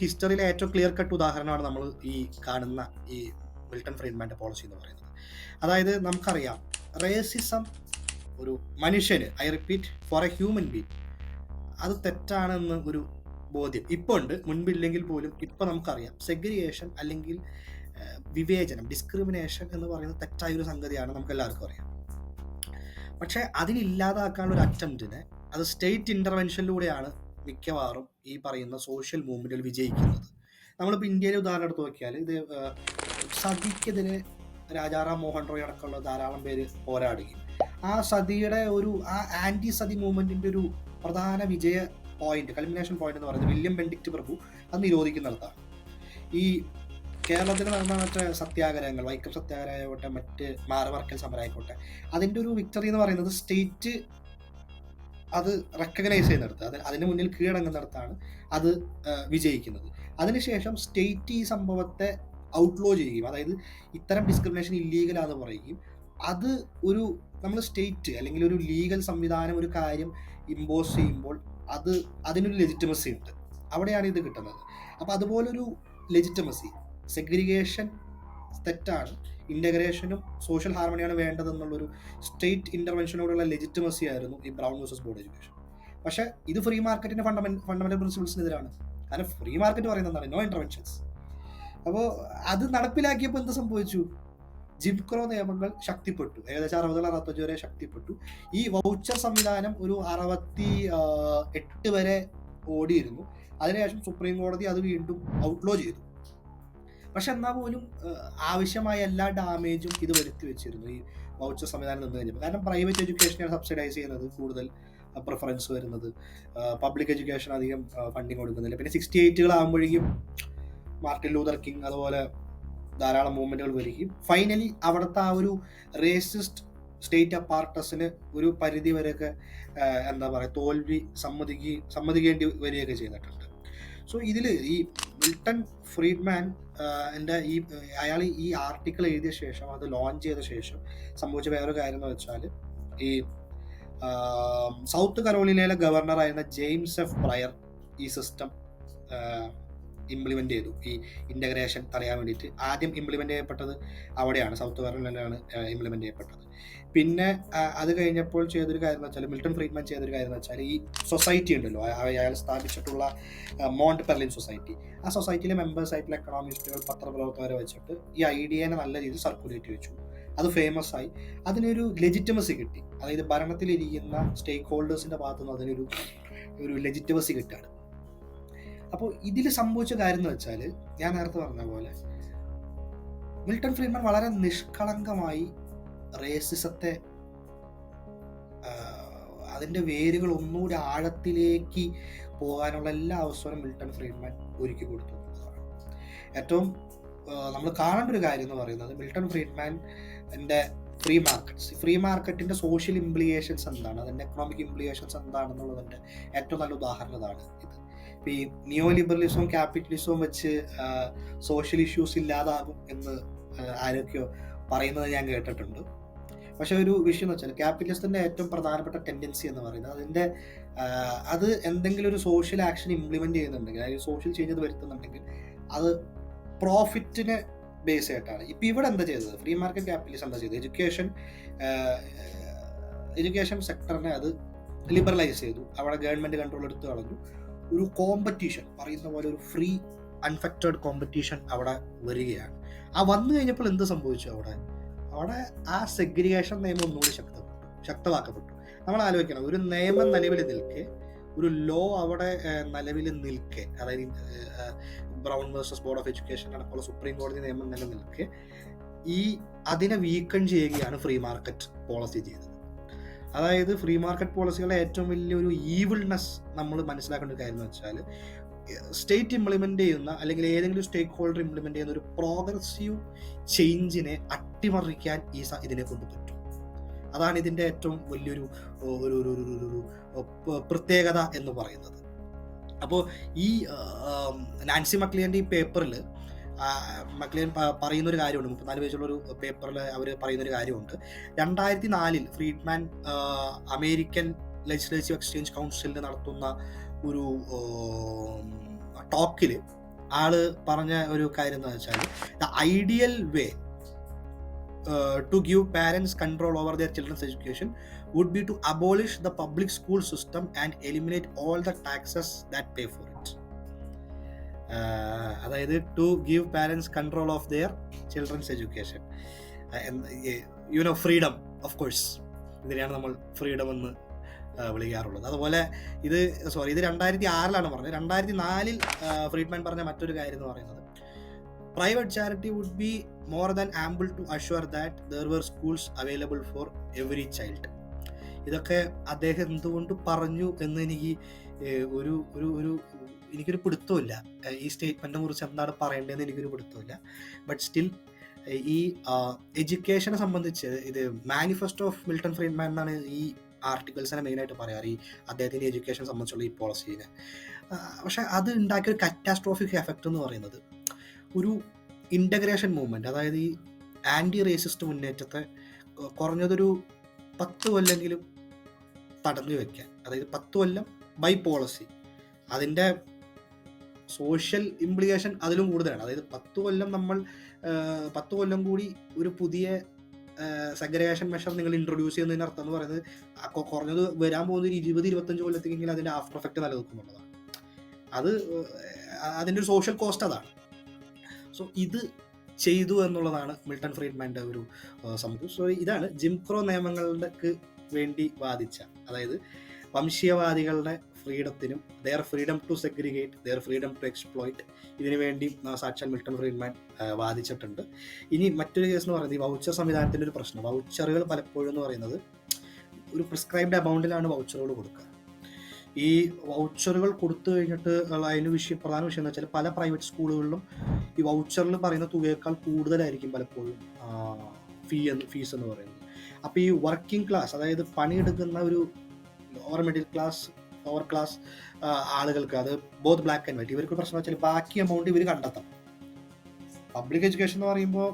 ഹിസ്റ്ററിയിലെ ഏറ്റവും ക്ലിയർ കട്ട് ഉദാഹരണമാണ് നമ്മൾ ഈ കാണുന്ന ഈ മിൽട്ടൺ ഫ്രീഡ്മാൻ്റെ പോളിസി എന്ന് പറയുന്നത്. അതായത് നമുക്കറിയാം, റേസിസം ഒരു മനുഷ്യന്, I repeat, for a human being അത് തെറ്റാണെന്ന് ഒരു ബോധ്യം ഇപ്പോൾ ഉണ്ട്, മുൻപില്ലെങ്കിൽ പോലും ഇപ്പോൾ നമുക്കറിയാം സെഗ്രിഗേഷൻ അല്ലെങ്കിൽ വിവേചനം, ഡിസ്ക്രിമിനേഷൻ എന്ന് പറയുന്നത് തെറ്റായൊരു സംഗതിയാണ്, നമുക്ക് എല്ലാവർക്കും അറിയാം. പക്ഷേ അതിനില്ലാതാക്കാനുള്ള ഒരു അറ്റംപ്റ്റിനെ അത് സ്റ്റേറ്റ് ഇൻ്റർവെൻഷനിലൂടെയാണ് മിക്കവാറും ഈ പറയുന്ന സോഷ്യൽ മൂവ്മെൻറ്റുകൾ വിജയിക്കുന്നത്. നമ്മളിപ്പോൾ ഇന്ത്യയിലെ ഉദാഹരണം എടുത്ത് നോക്കിയാൽ ഇത് സതിക്കെതിരെ രാജാറാം മോഹൻ റോയ് അടക്കമുള്ള ധാരാളം പേര് പോരാടുകയും ആ സതിയുടെ ആ ആൻറ്റി സതി മൂവ്മെൻറ്റിൻ്റെ ഒരു പ്രധാന വിജയ പോയിന്റ്, കൾമിനേഷൻ പോയിന്റ് എന്ന് പറയുന്നത് വില്യം ബെനഡിക്റ്റ് പ്രഭു അത് നിരോധിക്കുന്നിടത്താണ്. ഈ കേരളത്തിൽ നടന്ന മറ്റേ സത്യാഗ്രഹങ്ങൾ, വൈക്കം സത്യാഗ്രഹം ആയിക്കോട്ടെ, മറ്റ് മാറവർക്കൽ സമരം ആയിക്കോട്ടെ, അതിൻ്റെ ഒരു വിക്ടറി എന്ന് പറയുന്നത് സ്റ്റേറ്റ് അത് റെക്കഗ്നൈസ് ചെയ്യുന്നിടത്ത്, അതിന് മുന്നിൽ കീഴടങ്ങുന്നിടത്താണ് അത് വിജയിക്കുന്നത്. അതിനുശേഷം സ്റ്റേറ്റ് ഈ സംഭവത്തെ ഔട്ട്ലോ ചെയ്യുകയും, അതായത് ഇത്തരം ഡിസ്ക്രിമിനേഷൻ ഇല്ലീഗലാന്ന് പറയുകയും, അത് നമ്മൾ സ്റ്റേറ്റ് അല്ലെങ്കിൽ ഒരു ലീഗൽ സംവിധാനം ഒരു കാര്യം ഇമ്പോസ് ചെയ്യുമ്പോൾ അതിനൊരു ലെജിറ്റിമസി ഉണ്ട്, അവിടെയാണ് ഇത് കിട്ടുന്നത്. അപ്പോൾ അതുപോലൊരു ലെജിറ്റിമസി, സെഗ്രിഗേഷൻ തെറ്റാണ്, ഇൻ്റഗ്രേഷനും സോഷ്യൽ ഹാർമണിയാണ് വേണ്ടതെന്നുള്ളൊരു സ്റ്റേറ്റ് ഇൻ്റർവെൻഷനോടുള്ള ലെജിറ്റിമസി ആയിരുന്നു ഈ ബ്രൗൺ വേഴ്സസ് ബോർഡ് എഡ്യൂക്കേഷൻ. പക്ഷേ ഇത് ഫ്രീ മാർക്കറ്റിൻ്റെ ഫണ്ടമെൻ്റൽ പ്രിൻസിപ്പിൾസിനെതിരാണ്. കാരണം ഫ്രീ മാർക്കറ്റ് പറയുന്നത് എന്താണ്? No interventions. അപ്പോൾ അത് നടപ്പിലാക്കിയപ്പോൾ എന്ത് സംഭവിച്ചു? ജിം ക്രോ നിയമങ്ങൾ ശക്തിപ്പെട്ടു, ഏകദേശം 60-65 വരെ ശക്തിപ്പെട്ടു. ഈ വൗച്ചർ സംവിധാനം ഒരു 68 വരെ ഓടിയിരുന്നു. അതിനുശേഷം സുപ്രീം കോടതി അത് വീണ്ടും ഔട്ട്ലോ ചെയ്തു. പക്ഷെ എന്നാൽ പോലും ആവശ്യമായ എല്ലാ ഡാമേജും ഇത് വരുത്തി വെച്ചിരുന്നു ഈ വൗച്ചർ സംവിധാനം നിന്ന് കഴിഞ്ഞപ്പോൾ. കാരണം പ്രൈവറ്റ് എഡ്യൂക്കേഷനാണ് സബ്സിഡൈസ് ചെയ്യുന്നത്, കൂടുതൽ പ്രിഫറൻസ് വരുന്നത്, പബ്ലിക് എഡ്യൂക്കേഷൻ അധികം ഫണ്ടിങ് കൊടുക്കുന്നില്ല. പിന്നെ 68കളാകുമ്പോഴേക്കും മാർട്ടിൻ ലൂതർ കിങ് അതുപോലെ ധാരാളം മൂവ്മെൻറ്റുകൾ വരികയും ഫൈനലി അവിടുത്തെ ആ ഒരു റേസിസ്റ്റ് സ്റ്റേറ്റ് അപ്പാർട്ടസിന് ഒരു പരിധി വരെയൊക്കെ എന്താ പറയുക തോൽവി സമ്മതിക്കേണ്ടി വരികയൊക്കെ ചെയ്തിട്ടുണ്ട്. സോ ഇതിൽ ഈ മിൽട്ടൺ ഫ്രീഡ്മാൻ അയാൾ ഈ ആർട്ടിക്കിൾ എഴുതിയ ശേഷം, അത് ലോഞ്ച് ചെയ്ത ശേഷം സംഭവിച്ച വേറൊരു കാര്യം എന്ന് വെച്ചാൽ, ഈ സൗത്ത് കരോളിനയിലെ ഗവർണറായിരുന്ന ജെയിംസ് എഫ് പ്രയർ ഈ സിസ്റ്റം ഇംപ്ലിമെൻ്റ് ചെയ്തു. ഈ ഇൻ്റഗ്രേഷൻ തടയാൻ വേണ്ടിയിട്ട് ആദ്യം ഇംപ്ലിമെൻ്റ് ചെയ്യപ്പെട്ടത് അവിടെയാണ്, സൗത്ത് കരോളിനയിലാണ് ഇംപ്ലിമെൻ്റ് ചെയ്യപ്പെട്ടത്. പിന്നെ അത് കഴിഞ്ഞപ്പോൾ ചെയ്തൊരു കാര്യം എന്ന് വെച്ചാൽ, മിൽട്ടൺ ഫ്രീഡ്മാൻ ചെയ്തൊരു കാര്യം എന്ന് വെച്ചാൽ, ഈ സൊസൈറ്റി ഉണ്ടല്ലോ, അയാൾ സ്ഥാപിച്ചിട്ടുള്ള മോണ്ട് പെർലിൻ സൊസൈറ്റി, ആ സൊസൈറ്റിയിലെ മെമ്പേഴ്സ് ആയിട്ടുള്ള എക്കണോമിസ്റ്റുകൾ, പത്രപ്രവർത്തകരെ വെച്ചിട്ട് ഈ ഐഡിയനെ നല്ല രീതിയിൽ സർക്കുലേറ്റ് വെച്ചു. അത് ഫേമസ് ആയി, അതിനൊരു ലെജിറ്റിമസി കിട്ടി. അതായത് ഭരണത്തിലിരിക്കുന്ന സ്റ്റേക്ക് ഹോൾഡേഴ്സിൻ്റെ ഭാഗത്തുനിന്ന് അതിനൊരു ലെജിറ്റിമസി കിട്ടുകയാണ്. അപ്പോൾ ഇതിൽ സംഭവിച്ച കാര്യം എന്ന് വെച്ചാൽ, ഞാൻ നേരത്തെ പറഞ്ഞ പോലെ മിൽട്ടൺ ഫ്രീഡ്മാൻ വളരെ നിഷ്കളങ്കമായി റേസിസത്തെ അതിൻ്റെ വേരുകൾ ഒന്നുകൂടി ആഴത്തിലേക്ക് പോകാനുള്ള എല്ലാ അവസരവും മിൽട്ടൺ ഫ്രീഡ്മാൻ ഒരുക്കി കൊടുത്തു എന്നുള്ളതാണ്. ഏറ്റവും നമ്മൾ കാണേണ്ട ഒരു കാര്യം എന്ന് പറയുന്നത്, മിൽട്ടൺ ഫ്രീഡ്മാൻ്റെ ഫ്രീ മാർക്കറ്റിൻ്റെ സോഷ്യൽ ഇംപ്ലിക്കേഷൻസ് എന്താണ്, അതിൻ്റെ എക്കണോമിക് ഇംപ്ലിക്കേഷൻസ് എന്താണെന്നുള്ളതിൻ്റെ ഏറ്റവും നല്ല ഉദാഹരണമാണ് ഇത്. ഇപ്പോൾ ഈ നിയോ ലിബറലിസവും ക്യാപിറ്റലിസവും വെച്ച് സോഷ്യൽ ഇഷ്യൂസ് ഇല്ലാതാകും എന്ന് ആരൊക്കെയോ പറയുന്നത് ഞാൻ കേട്ടിട്ടുണ്ട്. പക്ഷെ ഒരു വിഷയം എന്ന് വെച്ചാൽ, ക്യാപിറ്റലിസത്തിൻ്റെ ഏറ്റവും പ്രധാനപ്പെട്ട ടെൻഡൻസി എന്ന് പറയുന്നത് അത് എന്തെങ്കിലും ഒരു സോഷ്യൽ ആക്ഷൻ ഇംപ്ലിമെൻറ്റ് ചെയ്യുന്നുണ്ടെങ്കിൽ, അതായത് സോഷ്യൽ ചേഞ്ച് അത് വരുത്തുന്നുണ്ടെങ്കിൽ, അത് പ്രോഫിറ്റിനെ ബേസ് ആയിട്ടാണ്. ഇപ്പോൾ ഇവിടെ എന്താ ചെയ്തത്? ഫ്രീ മാർക്കറ്റ് ക്യാപിറ്റലിസം എന്താ ചെയ്തത്? എഡ്യൂക്കേഷൻ സെക്ടറിനെ അത് ലിബറലൈസ് ചെയ്തു, അവിടെ ഗവൺമെൻറ് കൺട്രോൾ എടുത്ത് കളഞ്ഞു. ഒരു കോമ്പറ്റീഷൻ പറയുന്ന പോലെ ഒരു ഫ്രീ അൺഫെക്റ്റഡ് കോമ്പറ്റീഷൻ അവിടെ വരികയാണ്. ആ വന്നു കഴിഞ്ഞപ്പോൾ എന്ത് സംഭവിച്ചു? അവിടെ ആ സെഗ്രിഗേഷൻ നിയമം ഒന്നുകൂടി ശക്തമാക്കപ്പെട്ടു. നമ്മൾ ആലോചിക്കണം, ഒരു നിയമം നിലവിൽ നിൽക്കെ, ഒരു ലോ അവിടെ നിലവിൽ നിൽക്കെ, അതായത് brown versus board of education അടക്കമുള്ള സുപ്രീം കോടതി നിയമം നിലനിൽക്കെ അതിനെ വീക്കൺ ചെയ്യുകയാണ് ഫ്രീ മാർക്കറ്റ് പോളിസി ചെയ്തത്. അതായത് ഫ്രീ മാർക്കറ്റ് പോളിസികളുടെ ഏറ്റവും വലിയൊരു ഈവിൾനെസ് നമ്മൾ മനസ്സിലാക്കേണ്ട ഒരു കാര്യം എന്ന് വെച്ചാൽ, സ്റ്റേറ്റ് ഇംപ്ലിമെൻ്റ് ചെയ്യുന്ന അല്ലെങ്കിൽ ഏതെങ്കിലും സ്റ്റേക്ക് ഹോൾഡർ ഇംപ്ലിമെൻ്റ് ചെയ്യുന്ന ഒരു പ്രോഗ്രസീവ് ചേഞ്ചിനെ അട്ടിമറിക്കാൻ ഇതിനെ കൊണ്ട് പറ്റും. അതാണ് ഇതിൻ്റെ ഏറ്റവും വലിയൊരു പ്രത്യേകത എന്ന് പറയുന്നത്. അപ്പോൾ ഈ നാൻസി മക്ലിയൻ്റെ ഈ പേപ്പറിൽ മക്ലിയൻ പറയുന്നൊരു കാര്യമുണ്ട്, 34 പേജുള്ളൊരു പേപ്പറിൽ അവർ പറയുന്നൊരു കാര്യമുണ്ട്. 2004 ഫ്രീഡ്മാൻ അമേരിക്കൻ ലെജിസ്ലേറ്റീവ് എക്സ്ചേഞ്ച് കൗൺസിലിൽ നടത്തുന്ന ഒരു ടോക്കിൽ ആള് പറഞ്ഞ ഒരു കാര്യം എന്താ വെച്ചാൽ, the ideal way to give parents control over their children's education would be to abolish the public school system and eliminate all the taxes that pay for it. അതായത് to give parents control of their children's education, freedom of course, ഇതിനെയാണ് നമ്മൾ ഫ്രീഡം എന്ന് വിളിക്കാറുള്ളത്. അതുപോലെ ഇത് 2006 പറഞ്ഞത്. 2004 ഫ്രീഡ്മാൻ പറഞ്ഞ മറ്റൊരു കാര്യം എന്ന് പറയുന്നത്, private charity would be more than ample to assure that there were schools available for every child. ഇതൊക്കെ അദ്ദേഹം എന്തുകൊണ്ട് പറഞ്ഞു എന്ന് എനിക്കൊരു പിടുത്തമില്ല. ഈ സ്റ്റേറ്റ്മെൻറ്റിനെ കുറിച്ച് എന്താണ് പറയേണ്ടതെന്ന് എനിക്കൊരു പിടുത്തമില്ല. ബട്ട് സ്റ്റിൽ ഈ എഡ്യൂക്കേഷനെ സംബന്ധിച്ച് ഇത് മാനിഫെസ്റ്റോ ഓഫ് മിൽട്ടൺ ഫ്രീഡ്മാൻ എന്നാണ് ഈ ആർട്ടിക്കിൾസിനെ മെയിനായിട്ട് പറയാറ്, ഈ അദ്ദേഹത്തിൻ്റെ എഡ്യൂക്കേഷനെ സംബന്ധിച്ചുള്ള ഈ പോളിസീനെ. പക്ഷെ അത് ഉണ്ടാക്കിയൊരു കറ്റാസ്ട്രോഫിക് എഫക്റ്റ് എന്ന് പറയുന്നത് ഒരു ഇൻ്റഗ്രേഷൻ മൂവ്മെൻറ്റ്, അതായത് ഈ ആൻറ്റി റേസിസ്റ്റ് മുന്നേറ്റത്തെ കുറഞ്ഞതൊരു 10 കൊല്ലെങ്കിലും തടഞ്ഞു വയ്ക്കാൻ. അതായത് 10 കൊല്ലം ബൈ പോളിസി, അതിൻ്റെ സോഷ്യൽ ഇംപ്ലിക്കേഷൻ അതിലും കൂടുതലാണ്. അതായത് 10 കൊല്ലം നമ്മൾ 10 കൊല്ലം കൂടി ഒരു പുതിയ സെഗ്രഗേഷൻ മെഷർ നിങ്ങൾ ഇൻട്രൊഡ്യൂസ് ചെയ്യുന്നതിന് അർത്ഥം എന്ന് പറയുന്നത് കുറഞ്ഞത് വരാൻ പോകുന്ന ഒരു 20-25 കൊല്ലത്തേക്കെങ്കിലും അതിൻ്റെ ആഫ്റ്റർ എഫക്റ്റ് നിലനിൽക്കുന്നുള്ളതാണ്. അത് അതിൻ്റെ ഒരു സോഷ്യൽ കോസ്റ്റ് അതാണ്. സോ ഇത് ചെയ്തു എന്നുള്ളതാണ് മിൽട്ടൺ ഫ്രീഡ്മാൻ്റെ ഒരു സംഭവം. സോ ഇതാണ് ജിം ക്രോ നിയമങ്ങൾക്ക് വേണ്ടി വാദിച്ച, അതായത് വംശീയവാദികളുടെ ഫ്രീഡത്തിനും their freedom to segregate, their freedom to exploit, ഇതിനു വേണ്ടി സാക്ഷാൽ മിൽട്ടൺ ഫ്രീഡ്മാൻ വാദിച്ചിട്ടുണ്ട്. ഇനി മറ്റൊരു കേസ് എന്ന് പറയുന്നത് ഈ വൗച്ചർ സംവിധാനത്തിൻ്റെ ഒരു പ്രശ്നം. വൗച്ചറുകൾ പലപ്പോഴും എന്ന് പറയുന്നത് ഒരു പ്രിസ്ക്രൈബ്ഡ് എമൗണ്ടിലാണ് വൗച്ചറുകൾ കൊടുക്കുക. ഈ വൗച്ചറുകൾ കൊടുത്തു കഴിഞ്ഞിട്ട് അതിന് പ്രധാന വിഷയം എന്ന് വെച്ചാൽ പല പ്രൈവറ്റ് സ്കൂളുകളിലും ഈ വൗച്ചറിൽ പറയുന്ന തുകയേക്കാൾ കൂടുതലായിരിക്കും പലപ്പോഴും ഫീസ് എന്ന് പറയുന്നത്. അപ്പോൾ ഈ വർക്കിംഗ് ക്ലാസ്, അതായത് പണിയെടുക്കുന്ന ഒരു lower middle class, lower class ആളുകൾക്ക്, അത് ബോത്ത് ബ്ലാക്ക് ആൻഡ് വൈറ്റ്, ഇവർക്ക് പ്രശ്നം വെച്ചാൽ ബാക്കി എമൗണ്ട് ഇവർ കണ്ടെത്തണം. പബ്ലിക് എഡ്യൂക്കേഷൻ എന്ന് പറയുമ്പോൾ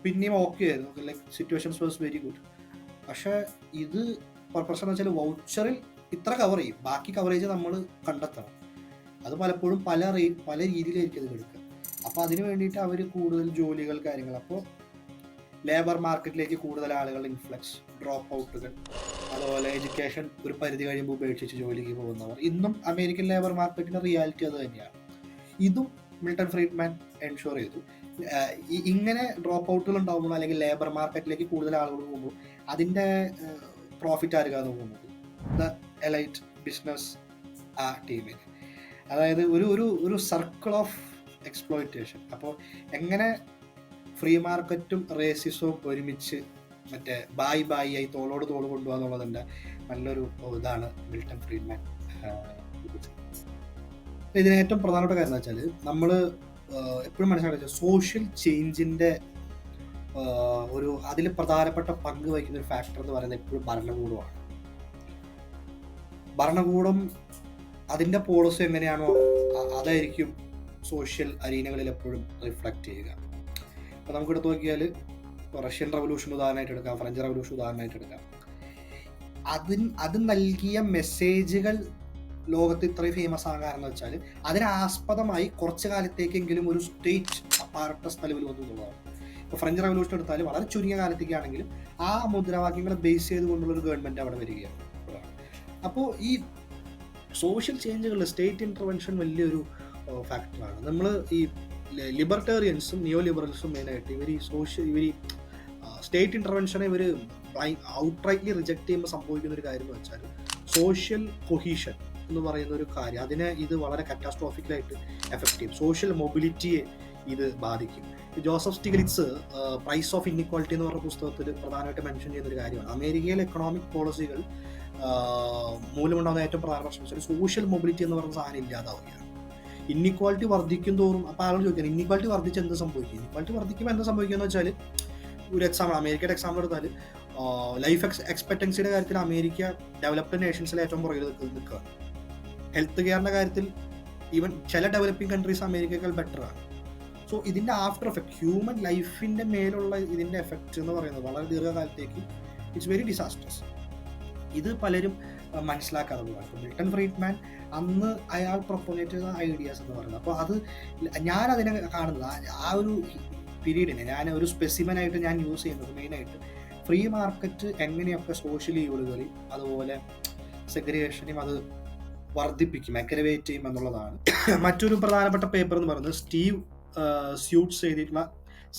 പിന്നെയും ഓക്കെ ആയിരുന്നു, like situations was very good. പക്ഷേ ഇത് പ്രശ്നം വെച്ചാൽ വൗച്ചറിൽ ഇത്ര കവർ ചെയ്യും, ബാക്കി കവറേജ് നമ്മൾ കണ്ടെത്തണം. അത് പലപ്പോഴും പല രീതിയിലായിരിക്കും അത് എടുക്കുക. അപ്പോൾ അതിന് വേണ്ടിയിട്ട് അവർ കൂടുതൽ ജോലികൾ, കാര്യങ്ങൾ, അപ്പോൾ ലേബർ മാർക്കറ്റിലേക്ക് കൂടുതൽ ആളുകൾ ഇൻഫ്ലക്സ്, ഡ്രോപ്പ് ഔട്ടുകൾ, അതുപോലെ എഡ്യൂക്കേഷൻ ഒരു പരിധി കഴിയുമ്പോൾ ഉപേക്ഷിച്ച് ജോലിക്ക് പോകുന്നവർ, ഇന്നും അമേരിക്കൻ ലേബർ മാർക്കറ്റിൻ്റെ റിയാലിറ്റി അത് തന്നെയാണ്. ഇതും മിൽട്ടൺ ഫ്രീഡ്മാൻ എൻഷുർ ചെയ്തു. ഇങ്ങനെ ഡ്രോപ്പ് ഔട്ടുകൾ ഉണ്ടാകുമ്പോൾ അല്ലെങ്കിൽ ലേബർ മാർക്കറ്റിലേക്ക് കൂടുതൽ ആളുകൾ പോകുമ്പോൾ അതിൻ്റെ പ്രോഫിറ്റ് ആർക്കാന്ന് പോകുന്നത് ദ എലൈറ്റ് ബിസിനസ് ടീമിന്. അതായത് ഒരു സർക്കിൾ ഓഫ് എക്സ്പ്ലോയിറ്റേഷൻ. അപ്പോൾ എങ്ങനെ ഫ്രീ മാർക്കറ്റും റേസിസവും ഒരുമിച്ച് മറ്റേ ബായി ആയി തോളോട് തോൾ കൊണ്ടുപോകാന്നുള്ളതിൻ്റെ നല്ലൊരു ഇതാണ് മിൽട്ടൺ ഫ്രീഡ്മാൻ. ഇതിന് ഏറ്റവും പ്രധാനപ്പെട്ട കാര്യം എന്ന് വെച്ചാൽ നമ്മൾ എപ്പോഴും മനസ്സിലാക്കുക സോഷ്യൽ ചേഞ്ചിൻ്റെ അതിൽ പ്രധാനപ്പെട്ട പങ്ക് വഹിക്കുന്ന ഒരു ഫാക്ടർ എന്ന് പറയുന്നത് എപ്പോഴും ഭരണകൂടമാണ്. ഭരണകൂടം അതിൻ്റെ പോളിസി എങ്ങനെയാണോ അതായിരിക്കും സോഷ്യൽ അരീനകളിൽ എപ്പോഴും റിഫ്ലക്റ്റ് ചെയ്യുക. അപ്പോൾ നമുക്കെടുത്ത് നോക്കിയാൽ റഷ്യൻ റവല്യൂഷൻ ഉദാഹരണമായിട്ട് എടുക്കാം, ഫ്രഞ്ച് റവല്യൂഷൻ ഉദാഹരണമായിട്ട് എടുക്കാം. അത് നൽകിയ മെസ്സേജുകൾ ലോകത്ത് ഇത്രയും ഫേമസ് ആകാരെന്ന് വെച്ചാൽ അതിനാസ്പദമായി കുറച്ച് കാലത്തേക്കെങ്കിലും ഒരു സ്റ്റേറ്റ് അപ്പാരറ്റസ് നിലവിൽ വന്നു എന്നുള്ളതാണ്. ഇപ്പോൾ ഫ്രഞ്ച് റവല്യൂഷൻ എടുത്താൽ വളരെ ചുരുങ്ങിയ കാലത്തേക്കാണെങ്കിലും ആ മുദ്രാവാക്യങ്ങളെ ബേസ് ചെയ്തുകൊണ്ടുള്ളൊരു ഗവൺമെൻറ് അവിടെ വരികയാണ്. അപ്പോൾ ഈ സോഷ്യൽ ചേഞ്ചുകളിൽ സ്റ്റേറ്റ് ഇൻ്റർവെൻഷൻ വലിയൊരു ഫാക്ടറാണ്. നമ്മൾ ഈ ലിബർട്ടേറിയൻസും നിയോ ലിബറൽസും മെയിനായിട്ട് ഇവർ ഈ സ്റ്റേറ്റ് ഇൻ്റർവെൻഷനെ ഇവർ ഔട്ട്റൈറ്റ്ലി റിജക്റ്റ് ചെയ്യുമ്പോൾ സംഭവിക്കുന്ന ഒരു കാര്യം എന്ന് വെച്ചാൽ സോഷ്യൽ കൊഹീഷൻ എന്ന് പറയുന്ന ഒരു കാര്യം, അതിനെ ഇത് വളരെ കറ്റാസ്ട്രോഫിക്കലായിട്ട് എഫക്റ്റ് ചെയ്യും. സോഷ്യൽ മൊബിലിറ്റിയെ ഇത് ബാധിക്കും. Joseph Stiglitz price of inequality എന്ന് പറഞ്ഞ പുസ്തകത്തിൽ പ്രധാനമായിട്ട് മെൻഷൻ ചെയ്യുന്നൊരു കാര്യമാണ് അമേരിക്കയിലെ എക്കണോമിക് പോളിസികൾ മൂലമുണ്ടാകുന്ന ഏറ്റവും പ്രധാന പ്രശ്നം വെച്ചാൽ സോഷ്യൽ മൊബിലിറ്റി എന്ന് പറയുന്ന സാധനം ഇല്ലാതാവുകയാണ്. ഇൻഇക്വാളിറ്റി വർദ്ധിക്കും തോറും അപ്പോൾ ആളുകൾ ചോദിക്കുന്നത് ഇൻഇക്വാളിറ്റി വർദ്ധിച്ച് എന്ത് സംഭവിക്കും? ഇൻഇക്വാളിറ്റി വർദ്ധിക്കുമ്പോൾ എന്താ സംഭവിക്കുക വെച്ചാൽ ഒരു എക്സാമ്പിൾ, അമേരിക്കയുടെ എക്സാമ്പിൾ എടുത്താൽ ലൈഫ് എക്സ്പെക്ടൻസിയുടെ കാര്യത്തിൽ അമേരിക്ക ഡെവലപ്ഡ് നേഷൻസിലെ ഏറ്റവും പുറകിൽ നിൽക്കുകയാണ്. ഹെൽത്ത് കെയറിൻ്റെ കാര്യത്തിൽ ഈവൻ ചില ഡെവലപ്പിംഗ് കൺട്രീസ് അമേരിക്കയേക്കാൾ ബെറ്ററാണ്. സോ ഇതിൻ്റെ ആഫ്റ്റർ എഫക്റ്റ്, ഹ്യൂമൻ ലൈഫിൻ്റെ മേലുള്ള ഇതിൻ്റെ എഫക്റ്റ് എന്ന് പറയുന്നത് വളരെ ദീർഘകാലത്തേക്ക് ഇറ്റ്സ് വെരി ഡിസാസ്റ്റർസ്. ഇത് പലരും മനസ്സിലാക്കാതെ പോകാം. മിൽട്ടൺ ഫ്രീഡ്മാൻ അന്ന് അയാൾ പ്രൊപ്പോഗേറ്റ് ചെയ്ത ഐഡിയാസ് എന്ന് പറയുന്നത്, അപ്പോൾ അത് ഞാനതിനെ കാണുന്നത് ആ ഒരു പീരീഡിനെ ഞാൻ ഒരു സ്പെസിമനായിട്ട് ഞാൻ യൂസ് ചെയ്യുന്നത് മെയിനായിട്ട് ഫ്രീ മാർക്കറ്റ് എങ്ങനെയൊക്കെ സോഷ്യൽ ഈവളുകളെയും അതുപോലെ സെഗ്രിഗേഷനെയും അത് വർദ്ധിപ്പിക്കും, അഗ്രവേറ്റ് ചെയ്യും എന്നുള്ളതാണ്. മറ്റൊരു പ്രധാനപ്പെട്ട പേപ്പർ എന്ന് പറയുന്നത് സ്റ്റീവ് സ്യൂട്ട്സ് എഴുതിയിട്ടുള്ള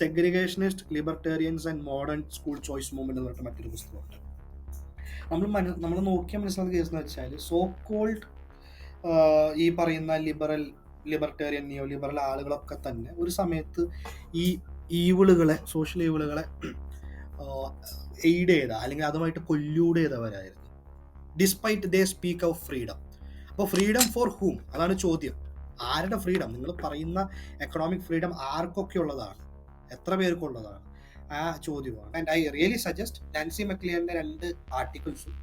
segregationist libertarians and modern school choice movement എന്ന് പറഞ്ഞിട്ട് മറ്റൊരു പുസ്തകമുണ്ട്. നമ്മൾ നോക്കിയാൽ മനസ്സിലാക്കുന്ന കേസ് എന്ന് വെച്ചാൽ സോ കോൾഡ് ഈ പറയുന്ന ലിബർട്ടേറിയൻ നിയോ ലിബറൽ ആളുകളൊക്കെ തന്നെ ഒരു സമയത്ത് ഈ ഈവിളുകളെ, സോഷ്യൽ ഈവിളുകളെ എയ്ഡ് ചെയ്ത അല്ലെങ്കിൽ അതുമായിട്ട് കൊല്യൂഡ് ചെയ്തവരായിരുന്നു. Despite they speak of freedom. അപ്പോൾ ഫ്രീഡം ഫോർ ഹൂം, അതാണ് ചോദ്യം. ആരുടെ ഫ്രീഡം? നിങ്ങൾ പറയുന്ന എക്കണോമിക് ഫ്രീഡം ആർക്കൊക്കെ ഉള്ളതാണ്, എത്ര പേർക്കുള്ളതാണ്? ആ ചോദ്യമാണ്. And I really suggest Nancy മക്ലിയറിന്റെ 2 ആർട്ടിക്കിൾസും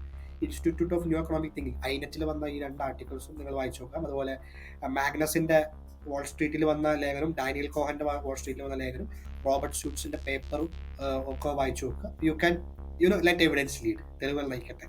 Institute of New Economic Thinking ഐനെറ്റിൽ വന്ന ഈ 2 ആർട്ടിക്കിൾസും നിങ്ങൾ വായിച്ചു നോക്കാം. അതുപോലെ മാഗ്നസിന്റെ വാൾ സ്ട്രീറ്റിൽ വന്ന ലേഖനം, ഡാനിയൽ കോഹന്റെ വാൾ സ്ട്രീറ്റിൽ വന്ന ലേഖനം, റോബർട്ട് സ്യൂട്ട്സിന്റെ പേപ്പറും ഒക്കെ വായിച്ചു നോക്കുക. You can let evidence lead. തെളിവുകൾ നയിക്കട്ടെ.